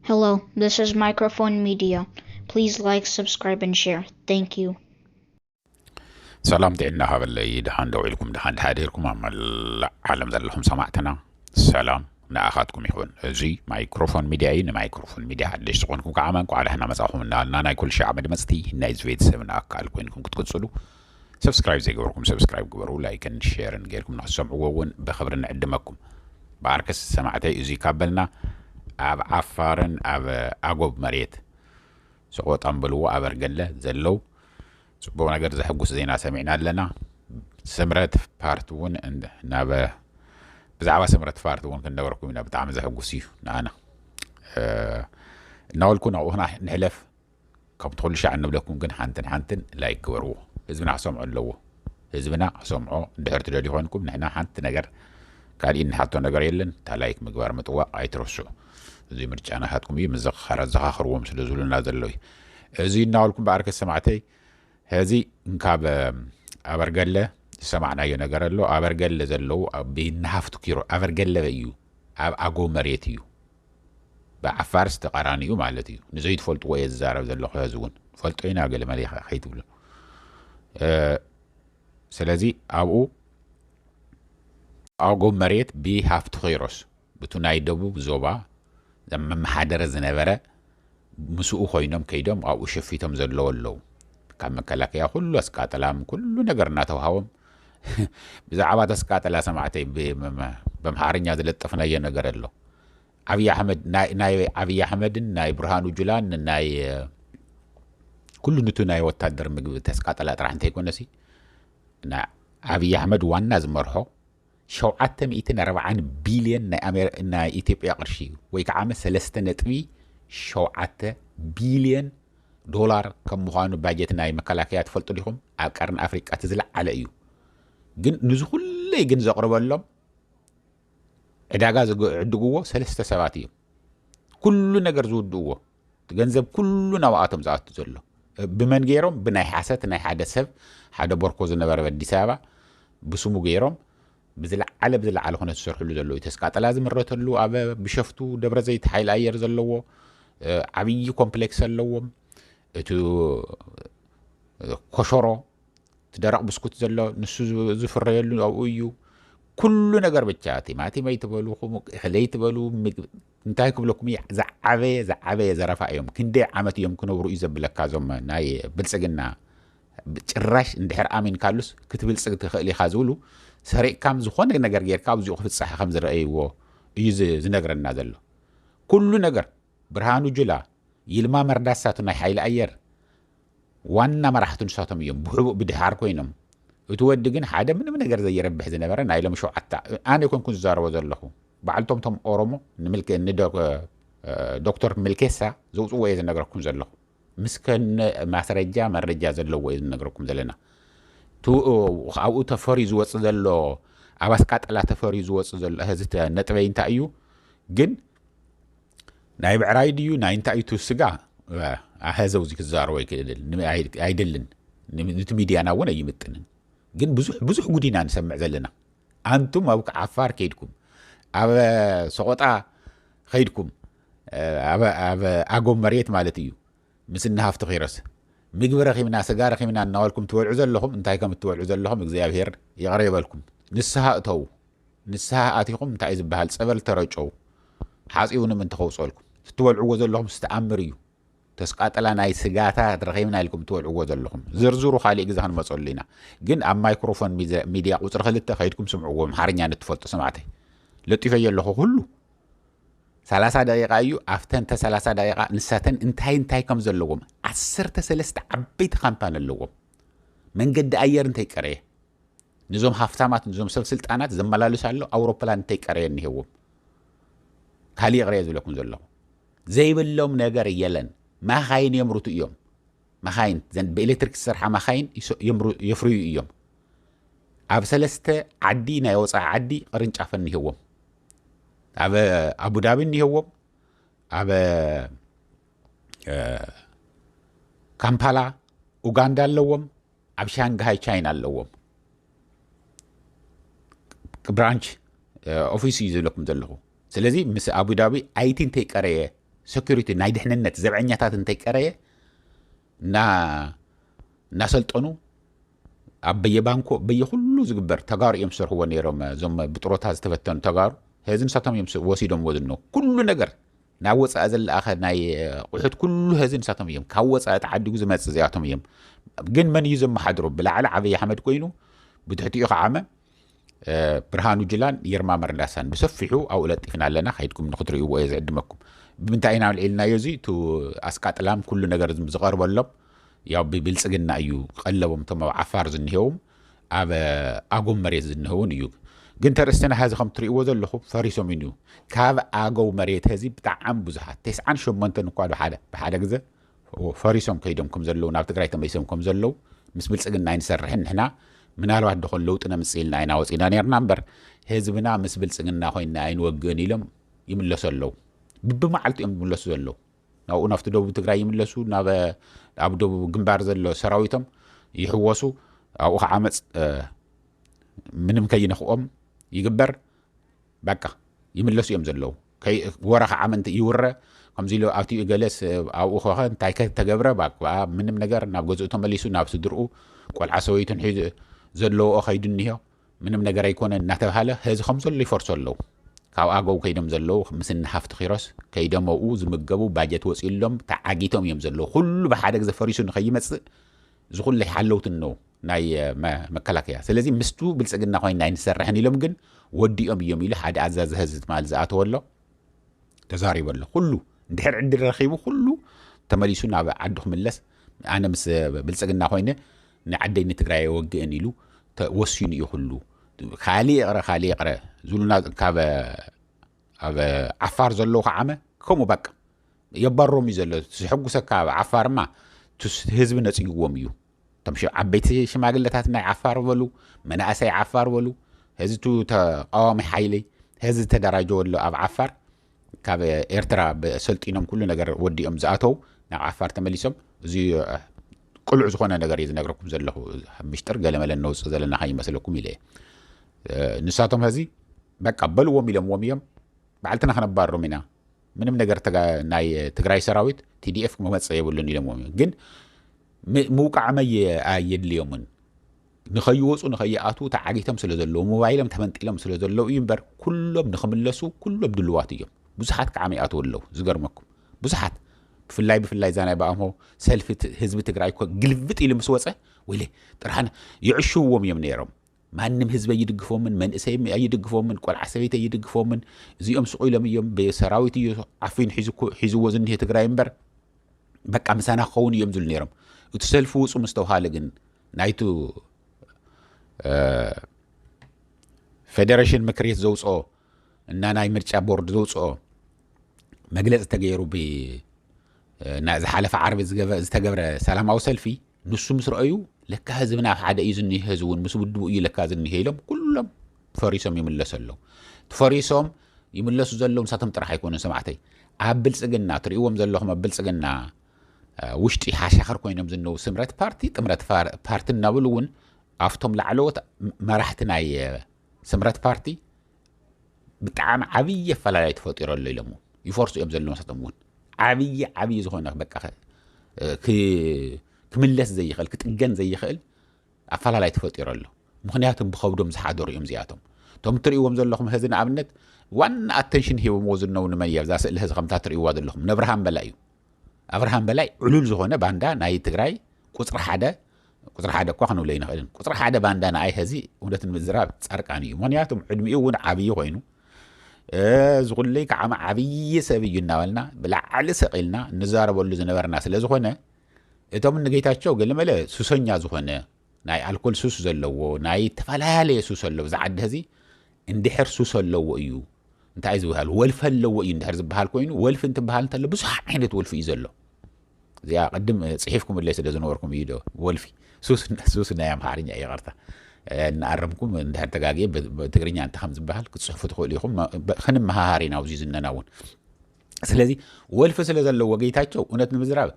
Hello, this is Microphone Media. Please like, subscribe, and share. Thank you. سلام دعنا هبلي دهان دويلكم دهان حاديركم عمل عالم ذلهم سمعتنا سلام نأخذكم يخون زي مايكروفون ميديا مايكروفون ميديا حدش تكونكم كعمانكم على هنا مساحهم نانا كل شيء عمل مستي نايز فيد سمنا أكال كوينكم كتكتسلو سبسكرايب زي قبركم سبسكرايب قبروا لايك ان شير نجيركم نحسم عوون بخبرنا قدمكم باركس سمعتي زي كابلنا أب عفارن أب أقوب مريت سقوط أمبلو أبرجله زلو سبوا نقدر زحقوس زينا سمعنا لنا سمرت بارتون عند نابا بزعوا سمرت بارتون كنا وركم نابا تعمل زحقوسي أنا نقول كنا وهنا نحلف كم تقول شيء عنه لكم كن حنتن لايك وروه حزبنا سمعوا اللو حزبنا سمعوا دهرت اللي هونكم نحنا حنت نجر قال إن حتى نجر يلن تلايك مقبار متوقع يترسو زي مرجعنا هاتكم يمزق خرز زخاخر ومسلزولنا ذلوي زي نقولكم بعرك سمعتي هذه نكاب أبرجله سمعنا ينجر له أبرجله زلوا بينهفتو كيرو أبرجله بيو أجو مريتيو بعفار استقرانيو مالتيو نزيد فلت ويزار زلوا خازون فلت أين أقل مليح خيتو له سلازي أجو مريت بيهفتو خيروس بتوناي دبو بزوبا زم محادر زنبرة مسوق خوينهم كيدهم أو شفيتهم زلوا اللو كم كلاك يا كله اسكاتلام كله نجرنا توهاوم بزعبات اسكاتلا سمعتي بمحارنيا زلطفنا ينجر له أبي أحمد ناي أبي أحمد ناي برهان جولان ناي كله نتو ناي وتادر مجب تسكاتلا راح نتيكون نسي نا أبي أحمد وانا زمرحو شو عتم إيتنا 40 بليون ناي إثيوبيا قرشي ويك عام 3.3 شو عت بليون دولار كم مخانو باجتنا مكلاكيات فلتو لهم أقرن أفريقيا تزلع على إيو جن نزخل لي جن زقرب اللهم عداقا عدقوه 3 سباتيو كل نجر زود دوه تجنزب كل نوعاتهم زعات تزله بمن غيرهم بناي حاسات ناي حدا سب حدا بركوز نبر بدي سابع بسمو غيرهم بزلع على هنا تسرح له زلو يتسقط لازم الرت له أبا بشفتو دبر زيت حيل أير زلوه عبي كومبلكس اللوم تو كشرو تدرق بسكوت زلو نسو زفر يلو أو أيو كل نجار بتشاتي ماتي ما يتبلو خم خليه تبلو انتهي كبلكم زعبة زرفا يوم كندي عمتي يوم كانوا برو يزبل كازم ناي بلسجنا بتشرش اندحر آمين كارلوس كتب بلسج تخلي خازولو سريع كام زخون نجار غير كابز يأخذ الصحة 5 رأي و يز نجار النازل كل نجار برهانو جلا يلما مرداساتو ناي حيل أير وانا ما راح تنشاطهم يوم بدهار كوينهم وتودقن حدا من نجر زي ربح زي نبرة نايلة مشو حتى أنا يكون كنت زار وزله بعلتهم تم أورمو نملك ندوك دكتور ملكيسا زوج ويز نجركم زله مسكن ما سرجع ما رجع زله ويز نجركم زلنا تو أو تفريز وصله أبسكات لا تفريز وصله هذا نتبين تأيو جن نايب عرايديو ناين تأيو تسجع هذا وزيك الزار ويكيد عيدلن نتميدي أنا وانا يمتنن جن بزح قدينا نسمع زلنا أنتم أو عفار كيدكم أبا سقطا خيدكم أبا أقوم مريت مالتيو مسنها افتخيرس مقبر أخي منا سجار أخي منا نوالكم توال عزل لهم انتهي كم توال عزل لهم إجزاء بهير يغريب لكم نسها أتو نسها آتيكم تعيز بهال سبل ترجعوا حاسيون من تخوص لكم توال عزل لهم استأمريو تسقط لنا أي سجاتا ترغيمنا لكم توال عوض لهم زرزروا خالي إجزاء مسؤول لنا جن أم مايكروفون ميديا وترخلت خيركم سمعوا ومحارني نتفوت سمعته لطيفة يلله كله 3 دقيقة أيو أفتن 3 دقيقة نساتن انتهي كم زلهم 10 سلست عبيت خامبان اللهم من قد أير انتهي كريه نزوم هفتامات نزوم سلسلت أنات زملالو سالو أوروبا انتهي كريه نهوم خالي غريزو لكم زلهم زي باللوم نجار يلن ما خاين يمرتو يوم ما خاين زين بإلكتريك السرحة ما خاين يفريو يوم أب سلسته عدينا يوصع عدي قرنش عفني هو أبو دابي هو أب كامبالا أوغندا اللوم أب شانغهاي تشاينا اللوم برانش أوفيس يزلكم دلهو سلازي مس أبو دابي أيتين تيكاريه ሴኩሪቲ ናይ ድሕንነት ዘብዐኛታት እንታይ ቀረየ እናሰልጠኑ ኣብ በየባንኮ በየኩሉ ዝግበር ተጋሩ እዮም ዝሰርሕዎ ነይሮም እዞም ብጥሮታ ዝተፈተኑ ተጋሩ ሕዚ ንሳቶም እዮም ወሲዶም ወዝኖ ኩሉ ነገር ናብ ወፃእ ዘለኣኸ ናይ ቁሑት ኩሉ ሕዚ ንሳቶም እዮም ካብ ወፃእ ተዓዲጉ ዝመፅእ እዚኣቶም እዮም ግን መን እዩ ዘመሓድሮ ብላዕሊ ዓብይ ኣሕመድ ኮይኑ ብትሕቲኡ ከዓመ ብርሃኑ ጅላን ይርማ መርዳሳን ብሰፊሑ ኣብኡ ለጢፍና ኣለና ከይድኩም ንክትርእይዎ እየ ዝዕድመኩም ብምንታይ ኢና ልዒልናዮ እዚ እቲ ኣስቃጥላም ኩሉ ነገር ዝቐርበሎም ያው ብብልፅግና እዩ ቀለቦም ቶም ኣብ ዓፋር ዝንሄዎም ኣብ ኣጎም መሬት ዝንሄውን እዩ ግን ተርእስትና ሕዚ ከም ትርእይዎ ዘለኹም ፈሪሶም እዩ ካብ ኣገው መሬት ሕዚ ብጣዕሚ ብዙሓት 98 እኳ ብሓደ ግዜ ፈሪሶም ከይዶም ከም ዘለዉ ናብ ትግራይ ተመይሶም ከም ዘለዉ ምስ ብልፅግና ይንሰርሕን ንሕና ምናልባት ደኾን ለውጢ ነምፅኢልና ኢና ወፂና ነርና እምበር ህዝብና ምስ ብልፅግና ኮይና ኣይንወግእን ኢሎም ይምለሱ ኣለዉ ብብመዓልቲ እዮም ዝምለሱ ዘለዉ ናብኡ ናብቲ ደቡብ ትግራይ ይምለሱ ኣብ ደቡብ ግንባር ዘሎ ሰራዊቶም ይሕወሱ ኣብኡ ከዓመፅ ምንም ከይነኽኦም ይግበር በቃ ይምለሱ እዮም ዘለዉ ወረ ከዓመ ይውረ ከምዚ ኢሉ ኣብቲ ገለስ ኣብኡ ኸ እንታይ ከተገብረ ምንም ነገር ናብ ገዝኡ ተመሊሱ ናብ ስድርኡ ቆልዓ ሰበይቱን ሒዙ ዘለዎ ኸይዱ እኒሄ ምንም ነገር ኣይኮነን እናተባሃለ ህዚ ከም ዘሎ ይፈርሱ ኣለዉ ካብ ኣገው ከይዶም ዘለዉ ምስኒ ሃፍቲ ኺሮስ ከይዶም ኣብኡ ዝምገቡ ባጀት ወፂሎም ተዓጊቶም እዮም ዘለዉ ኩሉ ብሓደ ግዜ ፈሪሱ ንኸይመፅእ እዚ ኩሉ ይሓለውትን ነው ናይ መከላከያ ስለዚ ምስቱ ብልፅግና ኮይና ኣይንሰርሕን ኢሎም ግን ወዲኦም እዮም ኢሉ ሓደ ኣዛዚ ህዝቢ ትማል ዝኣተወ ኣሎ ተዛሪቡ ኣሎ ኩሉ እንድሕር ዕድል ረኺቡ ኩሉ ተመሊሱ ናብ ዓዱ ክምለስ ኣነ ምስ ብልፅግና ኮይነ ንዓደይ ንትግራይ የወግእን ኢሉ ወሲኑ እዩ ኩሉ ካሊእ ይቕረ ዝብሉና ካብ ኣብ ዓፋር ዘለዉ ከዓመ ከምኡ በቃ የባሮም እዩ ዘሎ ዝሕጉሰካ ኣብ ዓፋርማ ህዝቢ ነፅይዎም እዩ እቶም ዓበይቲ ሽማግለታት ናይ ዓፋር በሉ መናእሰይ ዓፋር በሉ ህዚ ተቃዋሚ ሓይሊ ህዚ ተደራጀወ ኣሎ ኣብ ዓፋር ካብ ኤርትራ ሰልጢኖም ኩሉ ነገር ወዲኦም ዝኣተው ናብ ዓፋር ተመሊሶም እዚ ቁልዕ ዝኾነ ነገር እዩ ዝነግረኩም ዘለኹ ምሽጥር ገለመለ ነውፅእ ዘለና ከይመስለኩም ኢለ ንሳቶም ህዚ በቃ በልዎም ኢሎምዎም እዮም ባዕልትና ክነባሮም ኢና ምንም ነገር ናይ ትግራይ ሰራዊት ቲዲኤፍ ክመፅእ የብሉን ኢሎምዎም እዮም ግን ምውቃዕመይ ኣየድልዮምን ንኸይወፁ ንኸይኣቱ ተዓጊቶም ስለ ዘለዉ ሞባይሎም ተመንጢሎም ስለ ዘለዉ እዩ እምበር ኩሎም ንኽምለሱ ኩሎም ድልዋት እዮም ብዙሓት ከዓመ ይኣትዉ ኣለዉ ዝገርመኩም ብዙሓት ብፍላይ ዛ ናይ በኣምሆ ሰልፊ ህዝቢ ትግራይ እኮ ግልብጥ ኢሉ ምስ ወፀ ወይለ ጥራሕና ይዕሽውዎም እዮም ነይሮም ማንም ህዝቢ ኣይድግፎምን መንእሰይ ኣይድግፎምን ቆልዓ ሰበይቲ ኣይድግፎምን እዚኦም ስቑ ኢሎም እዮም ብሰራዊት እዩ ዓፊን ሒዝዎ ዝንሄ ትግራይ እምበር በቃ ምሳና ክኸውን እዮም ዝብሉ ነይሮም እቲ ሰልፊ ውፁ ምስ ተባሃለ ግን ናይቱ ፌደሬሽን ምክር ቤት ዘውፅኦ እና ናይ ምርጫ ቦርድ ዘውፅኦ መግለፂ ተገይሩ ዝሓለፈ ዓርቢ ዝተገብረ ሰላማዊ ሰልፊ ንሱ ምስ ረአዩ ለካ ህዝብና ኣብ ሓደ እዩ ዝኒሄ ህዝቢ እውን ምስ ውድቡ እዩ ለካ ዝኒሄ ኢሎም ኩሎም ፈሪሶም ይምለሱ ኣለዉ ፈሪሶም ይምለሱ ዘለዉ ንሳቶም ጥራሕ ኣይኮኑን ሰማዕተይ ኣብ ብልፅግና ትርእይዎም ዘለኹም ኣብ ብልፅግና ውሽጢ ሓሻኽር ኮይኖም ዝነው ስምረት ፓርቲ ጥምረት ፓርቲ እናብሉ እውን ኣብቶም ላዕለዎት መራሕቲ ናይ ስምረት ፓርቲ ብጣዕሚ ዓብይ ኣፈላላይ ተፈጢሩ ኣሎ ኢሎም ይፈርሱ እዮም ዘለዉ ንሳቶም እውን ዓብይ ዝኾነ በቃ ክምለስ ዘይኽእል ክጥገን ዘይኽእል ኣፈላላይ ተፈጢሩ ኣሎ ምክንያቱም ብኸብዶም ዝሓደሩ እዮም እዚኣቶም እቶም ትርእይዎም ዘለኹም ህዚ ንኣብነት ዋና ኣተንሽን ሂቦምዎ ዝነው ንመን እያ እዛ ስእሊ ህዚ ከምታ ትርእይዋ ዘለኹም ነብርሃን በላይ እዩ ኣብርሃም በላይ ዕሉል ዝኾነ ባንዳ ናይ ትግራይ ቁፅሪ ሓደ እኳ ክንብሎ ይንኽእልን ቁፅሪ ሓደ ባንዳ ንኣይ ህዚ እውነት ንምዝራብ ፃርቃን እዩ ምክንያቱም ዕድሚኡ እውን ዓብይ ኮይኑ ዝኩለይ ከዓማ ዓብይ ሰብ እዩ እናበልና ብላዕሊ ሰቂልና እንዛረበሉ ዝነበርና ስለ ዝኾነ እቶም ንጌታቸው ገለመለ ሱሰኛ ዝኾነ ናይ ኣልኮል ሱስ ዘለዎ ናይ ተፈላለየ ሱስ ኣለዎ ዝዓዲ ህዚ እንድሕር ሱስ ኣለዎ እዩ እንታይ ዝበሃል ወልፊ ኣለዎ እዩ እንድሕር ዝበሃል ኮይኑ ወልፊ እንትበሃል እንተሎ ብዙሕ ዓይነት ወልፊ እዩ ዘሎ እዚኣ ቅድም ፅሒፍኩም ለይ ስለ ዝነበርኩም እዩ ዶ ወልፊ ሱስ ናይ ኣምሓርኛ ይቐርታ ንኣረምኩም እንድሕር ተጋጊየ ብትግርኛ እንታይ ከም ዝበሃል ክትፅሕፉ ትኽእሉ ኢኹም ክንመሃሃር ኢና ኣብዚ ዝነና እውን ስለዚ ወልፊ ስለ ዘለዎ ጌታቸው እውነት ንምዝራብ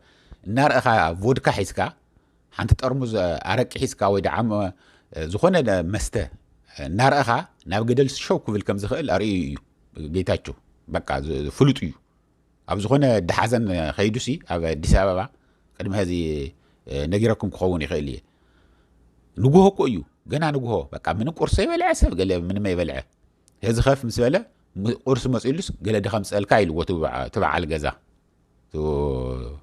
እናርአኻ ቮድካ ሒዝካ ሓንቲ ጠርሙዝ ኣረቂ ሒዝካ ወይ ደዓ ዝኾነ መስተ እናርአኻ ናብ ገደል ሸው ክብል ከም ዝኽእል ኣርእዩ እዩ ጌታቸው በቃ ፍሉጥ እዩ أبزخنا دحازن خيدوسي أبا ديسابا قدم هذه نجيركم كخوني خيلية نجوه كويو جنا نجوه بقى من قرصي ولا عسب قال من ما يبلع هذا خاف مسألة قرص مسئلس قال ده 5 الكايل وتبع على الجزا تو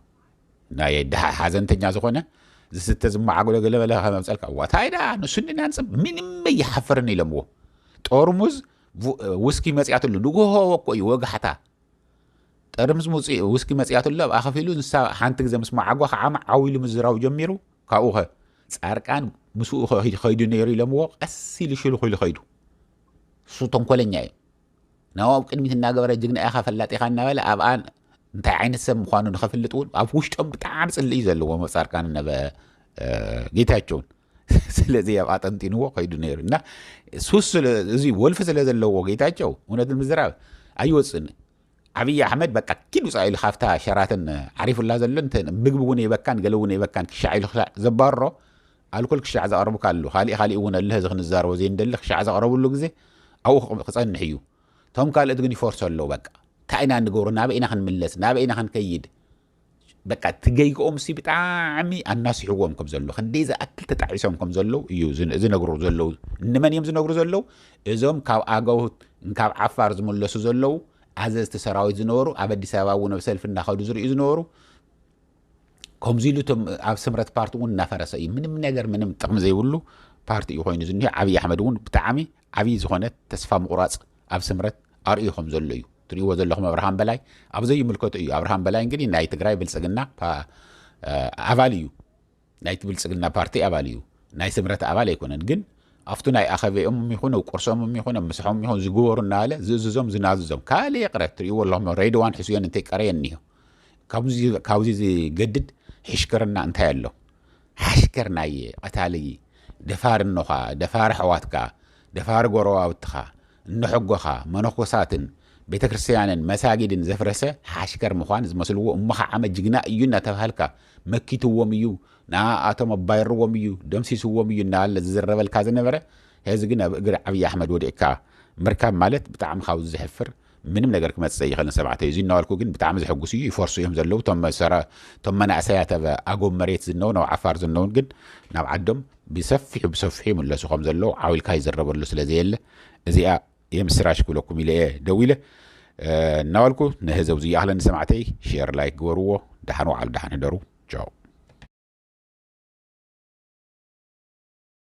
ناي دحازن تنيا زخنا زست زما عقول قال ولا 5 الكا واتايدا نسني نانسب من ما يحفرني لمو طورموز وسكي مسياتلو نجوه كويو وقحتا ترمز موسي وسكي مسياتلو أخفيلو نسا حانتك زي مسمع عقوة عام عويل مزراو جميرو كاوها ساركان مسو خيدو نيري لمو أسي لشيلو خيدو صوتهم كل نياي نواب كلمة الناقة جقنا أخا فلاتي خانا ولا أبقان انت عين السم خوانو نخفل لطول أفوش تم بتعامس اللي يزلو وما ساركان نبا جيتاچون ስለዚህ አጥንቲን ወቀይዱ ነርና ሱስ ስለዚህ ወልፍ ስለዘለው ወጌታቸው እውነት ምዝራብ አይወጽን አብይ አህመድ በቃ ኪሉ ጻይል ኻፍታ ሸራተን አሪፍላ ዘለንተ ምግቡን ይበካን ገለውን ይበካን ክሻይል ዘባሮ አልኮል ክሻ ዘቀርቡ ካሉ ኻሊ ወነ ለህ ዝኽን ዛር ወዜ እንደለ ክሻ ዘቀርቡሉ ግዜ አው ክጸንሕ እዩ ቶም ካልእት ግን ይፎርሰለው በቃ ታይና ንገሩና በእና ክንምለስ ናበእና ክንከይድ በቃ ትገይቆም ሲ በጣም አናስሕዎም ከም ዘሎ ክንዴዛ አክል ተጣዒሶም ከም ዘሎ እዩ ዝነግሩ ዘለው እንመን እዮም ዝነግሩ ዘለው እዞም ካብ አገው ካብ ዓፋር ዝመለሱ ዘለው አዘዝቲ ሰራዊት ዝነበሩ ኣብ አዲስ አበባ ወነ ሰልፍ እናኸዱ ዝርኡ ዝነበሩ ከምዚሉቶም ኣብ ስምረት ፓርቲ እውን እናፈረሰ እዩ ምንም ነገር ምንም ጥቕሚ ዘይብሉ ፓርቲ እዩ ኮይኑ ዝኒሄ ዓብይ አሕመድ እውን ብጣዕሚ ዓብይ ዝኾነ ተስፋ ምቁራፅ ኣብ ስምረት ኣርእዮም ዘሎ እዩ ትሪዎ ዘለኹም አብርሃም በላይ ኣብዘይ ይምልከቱ እዩ አብርሃም በላይ እንግዲህ ናይ ትግራይ ብልጽግና አባል እዩ ናይ ብልጽግና ፓርቲ አባል እዩ ናይ ስምረት አባል ኣይኮነን ግን aftu ናይ ኣኸበኦም ይኹን ቁርሶም ይኹን መስሖም ይኹን ዝግበሩና አለ ዝዝዞም ዝናዝዞም ካለ ይቅረት ትሪዎ ወላሂ ሬድዋን ሕስዮን እንተ ቀረየኒዮ ካብዚ ዝገድድ ሕሽከርና እንታይ ኣሎ ሓሽከር ናይ ቀታሊ ደፋር እንኻ ደፋር ሕዋትካ ደፋር ጎረዋውትኻ እንሕጎኻ መነኮሳትን ቤተክርስቲያንን መሳጊድን ዘፍረሰ ሓሽከር ምዃን ዝመስልዎ እምኻ ዓመት ጅግና እዩ እናተባሃልካ መኪትዎም እዩ ንኣቶም ኣባይርዎም እዩ ደምሲስዎም እዩ እናለ ዝዝረበልካ ዝነበረ ሕዚ ግን ኣብ እግሪ ዓብይ ኣሕመድ ወዲእካ ምርካብ ማለት ብጣዕሚ ካብ ዝሕፍር ምንም ነገር ክመፅእ ይኽእልን ሰባዕተ እዩ ዝናበልኩ ግን ብጣዕሚ ዝሕጉስ እዩ ይፈርሱ እዮም ዘለው ቶም መናእሰያት ኣብ ኣጎብ መሬት ዝነው ናብ ዓፋር ዝነውን ግን ናብ ዓዶም ብሰፊሑ ይምለሱ ከም ዘለው ዓዊልካ ይዝረበሉ ስለዘየለ እዚኣ የምስራች ክብለኩም ኢለ ደው ኢለ እናበልኩ ንህዘብ እዚ ኣህለን ሰማዕተይ ሼር ላይክ ግበርዎ ደሓን ዋዕል ደሓን ደሩ ቻው